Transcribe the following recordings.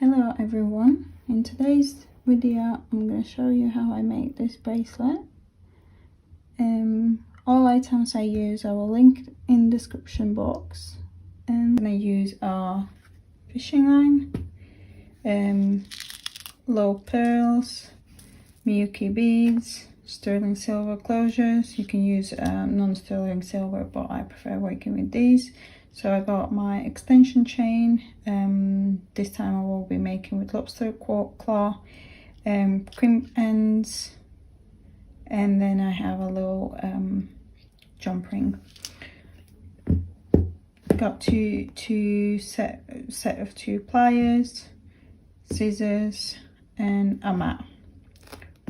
Hello everyone, in today's video I'm going to show you how I make this bracelet. All items I use I will link in description box. And I'm going to use our fishing line, low pearls, Miyuki beads, sterling silver closures. You can use non-sterling silver, but I prefer working with these. So I got my extension chain. This time I will be making with lobster claw, crimp ends, and then I have a little jump ring. Got two set of 2 pliers, scissors, and a mat.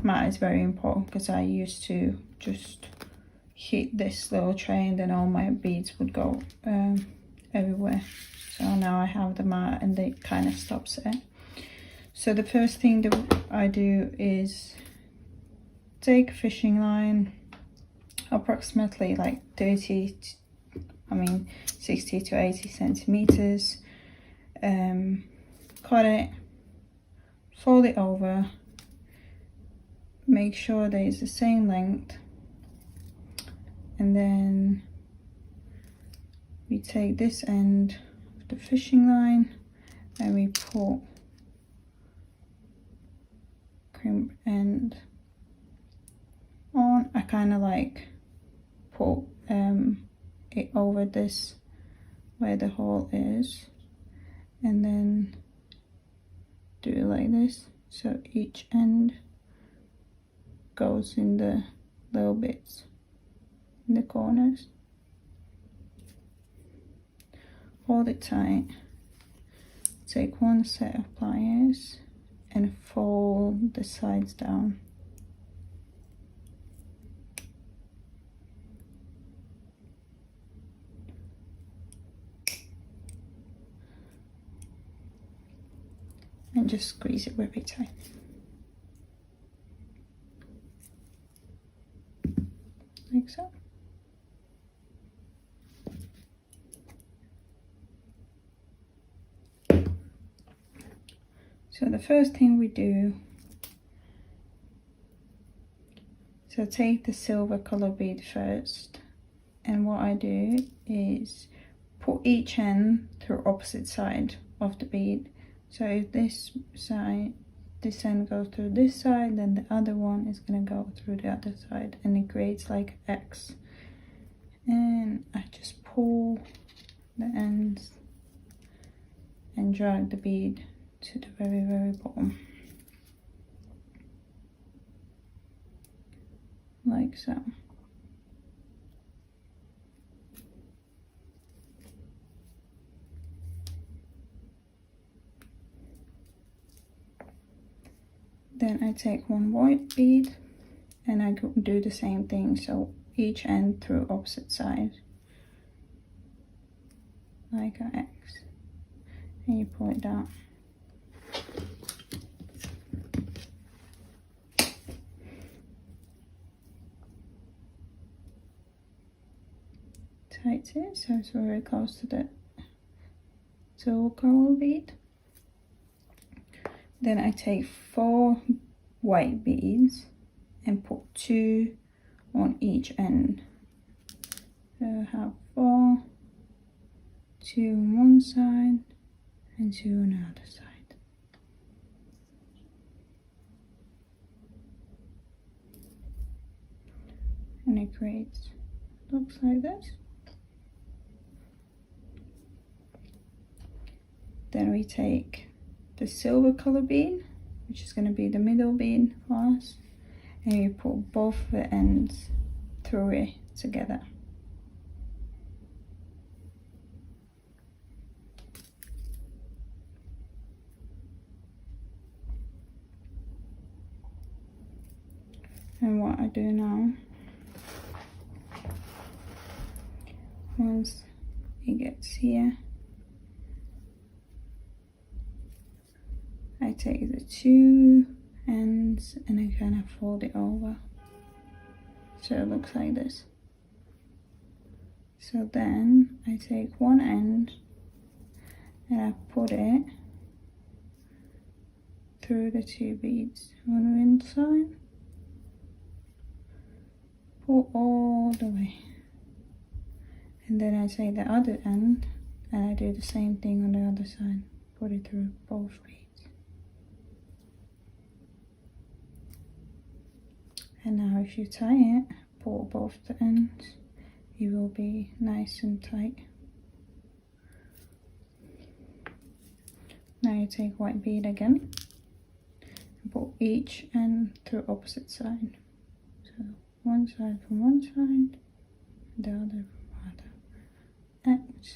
Mat is very important because I used to just hit this little tray and then all my beads would go everywhere. So now I have the mat and it kind of stops it. So the first thing that I do is take a fishing line, approximately like 60 to 80 centimeters, cut it, fold it over, make sure that it's the same length, and then we take this end of the fishing line and we pull crimp end on. I kind of like pull it over this where the hole is, and then do it like this, so each end goes in the little bits in the corners. Hold it tight, take one set of pliers and fold the sides down. And just squeeze it very tight. Like so. So the first thing we do, so take the silver color bead first, and what I do is put each end through opposite side of the bead. So if this end goes through this side, then the other one is going to go through the other side, and it creates like X. And I just pull the ends and drag the bead to the very bottom, like so. Then I take one white bead and I do the same thing, so each end through opposite side, like an X, and you pull it down. Tight it so it's very close to the silver color bead. Then I take 4 white beads and put 2 on each end. So I have 4, 2 on one side and 2 on the other side. And it creates, looks like this. Then we take the silver color bead, which is going to be the middle bead for us, and you put both the ends through it together. And what I do now, once it gets here, I take the 2 ends and I kind of fold it over so it looks like this. So then I take one end and I put it through the 2 beads on the inside, pull all the way, and then I take the other end and I do the same thing on the other side, put it through both beads. And now if you tie it, pull both the ends, it will be nice and tight. Now you take white bead again and pull each end through opposite side. So one side from one side, the other from the other end.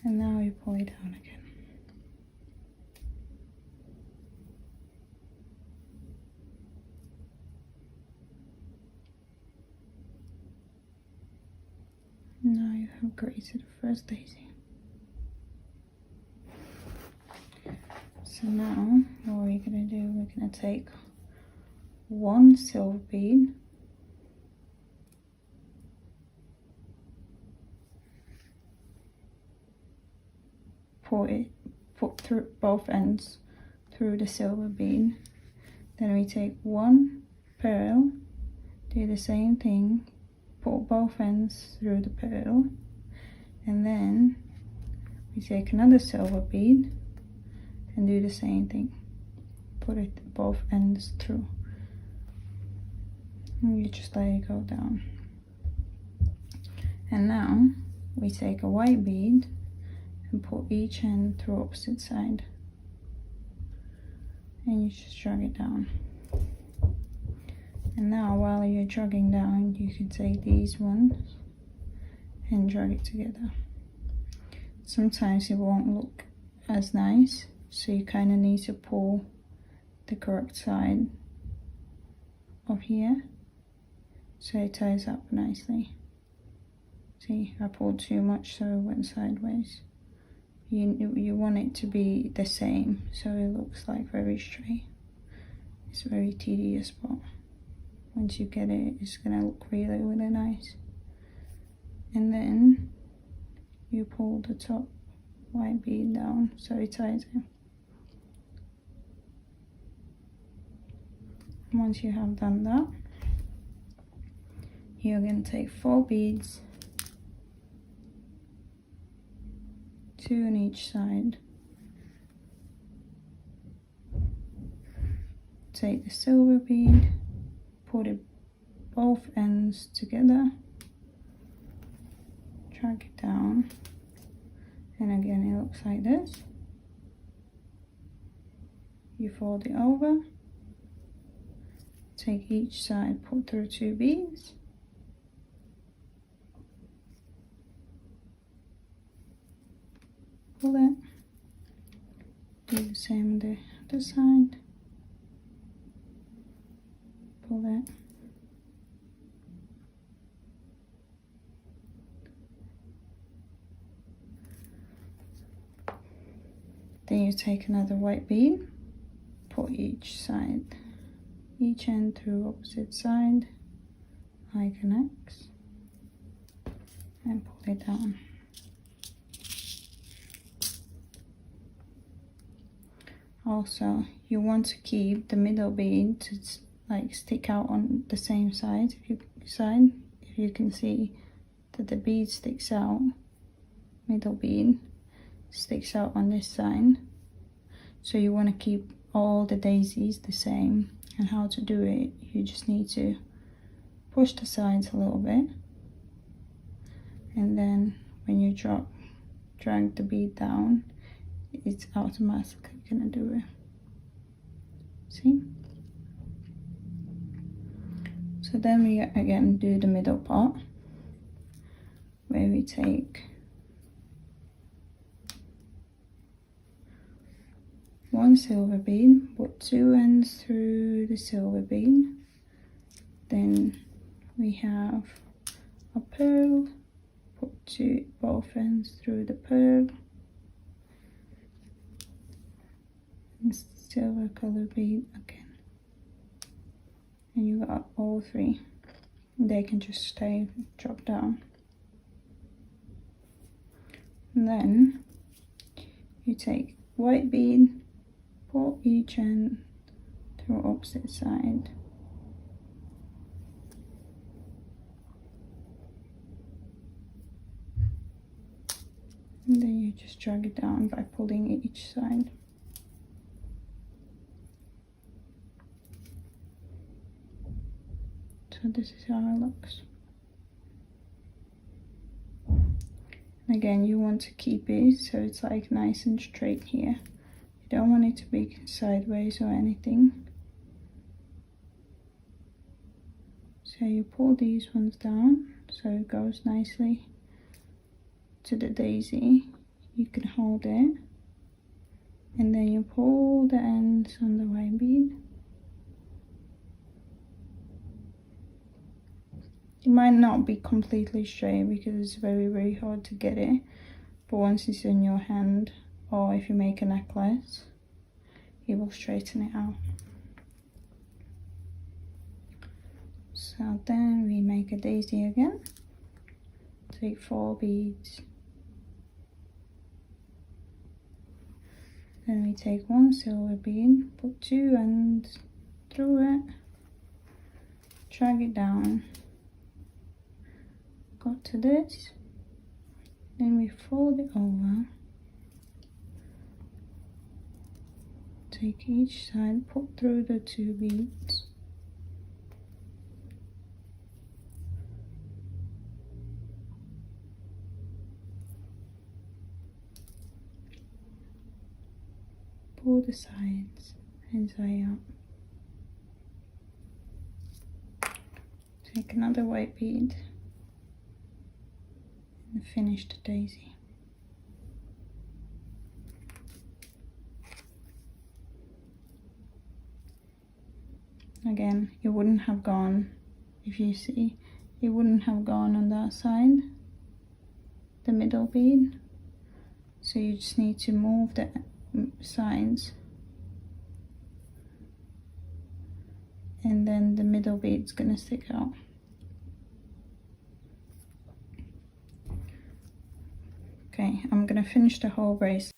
And now you pull it down again. Now you have created the first daisy. So now what we're gonna do, we're gonna take one silver bead, put through both ends through the silver bead. Then we take one pearl, do the same thing, put both ends through the pearl, and then we take another silver bead and do the same thing, put it both ends through, and you just let it go down. And now we take a white bead and put each end through opposite side, and you just drag it down. And now while you're dragging down, you can take these ones and drag it together. Sometimes it won't look as nice, so you kind of need to pull the correct side of here so it ties up nicely. See, I pulled too much so it went sideways. You want it to be the same so it looks like very straight. It's very tedious, but once you get it, it's gonna look really, really nice. And then you pull the top white bead down so it ties in. Once you have done that, you're going to take 4 beads, 2 on each side. Take the silver bead, put it both ends together, drag it down, and again it looks like this. You fold it over, take each side, put through 2 beads, pull it, do the same on the other side, pull it, then you take another white bead, put each end through opposite side like an X, and pull it down. Also, you want to keep the middle bead to like stick out on the same side. If you can see that the bead sticks out, middle bead sticks out on this side. So you want to keep all the daisies the same. And how to do it, you just need to push the sides a little bit, and then when you drag the bead down, it's automatically gonna do it. See? So then we again do the middle part, where we take one silver bead, put 2 ends through the silver bead, then we have a pearl, put both ends through the pearl, and silver color bead again, and you got all 3. They can just stay, drop down. And then you take white bead, pull each end to opposite side. And then you just drag it down by pulling each side. So this is how it looks. And again, you want to keep it so it's like nice and straight here. You don't want it to be sideways or anything. So you pull these ones down so it goes nicely to the daisy. You can hold it and then you pull the ends on the white bead. It might not be completely straight because it's very hard to get it, but once it's in your hand, or if you make a necklace, it will straighten it out. So then we make a daisy again. Take 4 beads. Then we take 1 silver bead, put 2 ends through it, drag it down, got to this, then we fold it over, take each side, put through the 2 beads, pull the sides inside out, take another white bead and finish the daisy. Again, it wouldn't have gone, if you see, it wouldn't have gone on that side, the middle bead, so you just need to move the sides and then the middle bead's gonna stick out. Okay, I'm gonna finish the whole bracelet.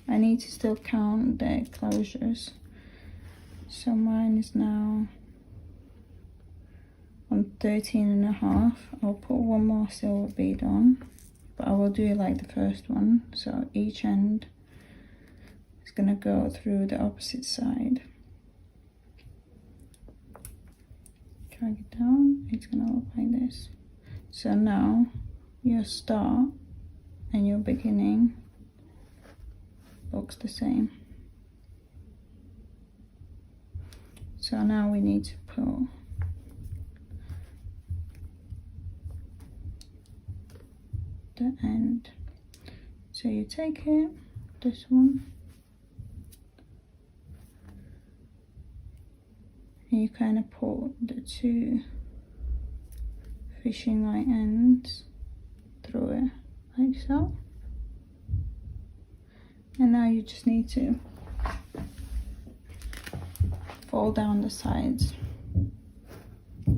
I need to still count the closures. So mine is now on 13.5. I'll put 1 more silver bead on, but I will do it like the first one. So each end is gonna go through the opposite side. Drag it down, it's gonna look like this. So now your start and your beginning looks the same. So now we need to put the end. So you take it, this one, and you kind of put the two fishing line ends through it like so. And now you just need to fold down the sides, but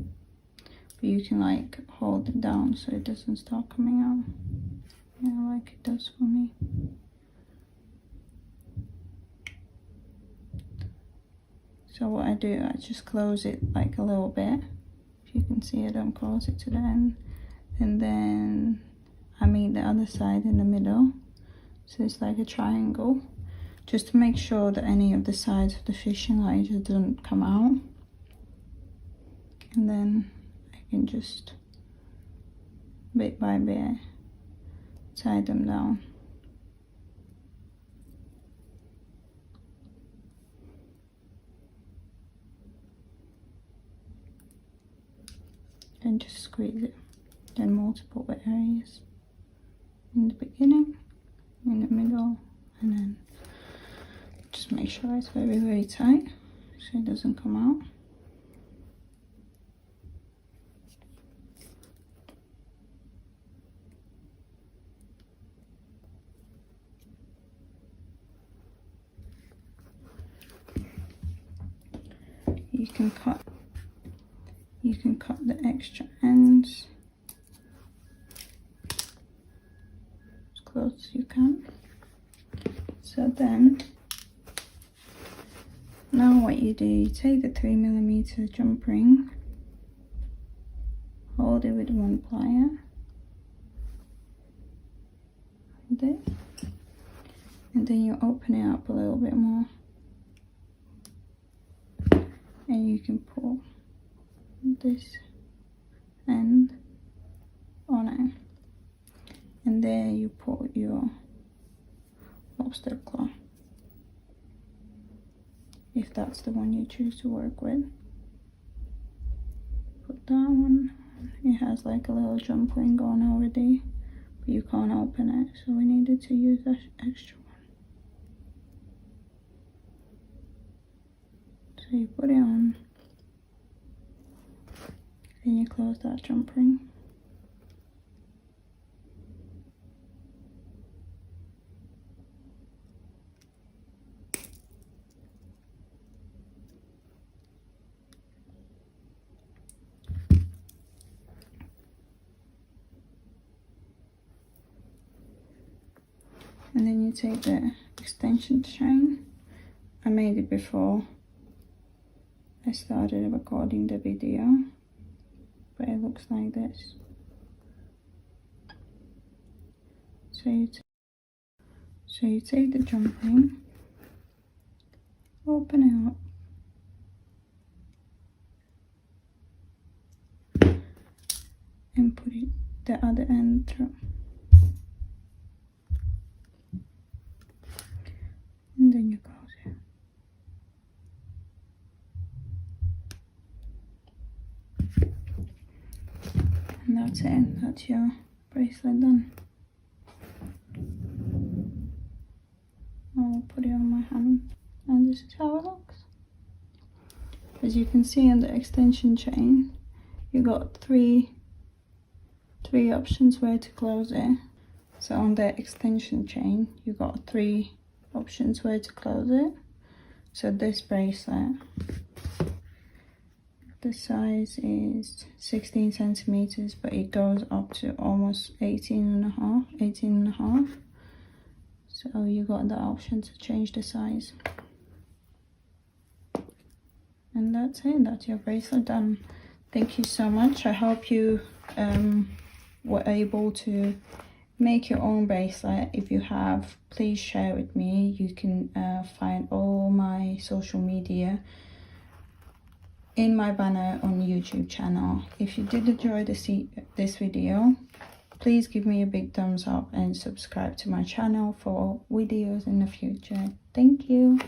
you can like hold it down so it doesn't start coming out, yeah, like it does for me. So what I do, I just close it like a little bit. If you can see, I don't close it to the end, and then I meet the other side in the middle, so it's like a triangle, just to make sure that any of the sides of the fishing line just doesn't come out. And then I can just bit by bit tie them down. And just squeeze it in multiple areas, in the beginning, in the middle, and then just make sure it's very, very tight so it doesn't come out. You can cut the extra ends as close as you can. So then, now what you do, you take the 3mm jump ring, hold it with one plier, like this, and then you open it up a little bit more, and you can pull this end on it, and there you put your lobster claw, if that's the one you choose to work with. Put that one, it has like a little jump ring on already, but you can't open it, so we needed to use that extra one. So you put it on, then you close that jump ring. And then you take the extension chain. I made it before I started recording the video, but it looks like this. So you take the jump ring, open it up, and put it the other end through. And then you close it. And that's it, that's your bracelet done. I'll put it on my hand, and this is how it looks. As you can see on the extension chain, you got three options where to close it. So on the extension chain, you got 3 options where to close it. So this bracelet, the size is 16 centimeters, but it goes up to almost 18 and a half. So you got the option to change the size. And that's it, that's your bracelet done. Thank you so much. I hope you were able to make your own bracelet. If you have, please share with me. You can find all my social media in my banner on YouTube channel. If you did enjoy this video, please give me a big thumbs up and subscribe to my channel for videos in the future. Thank you.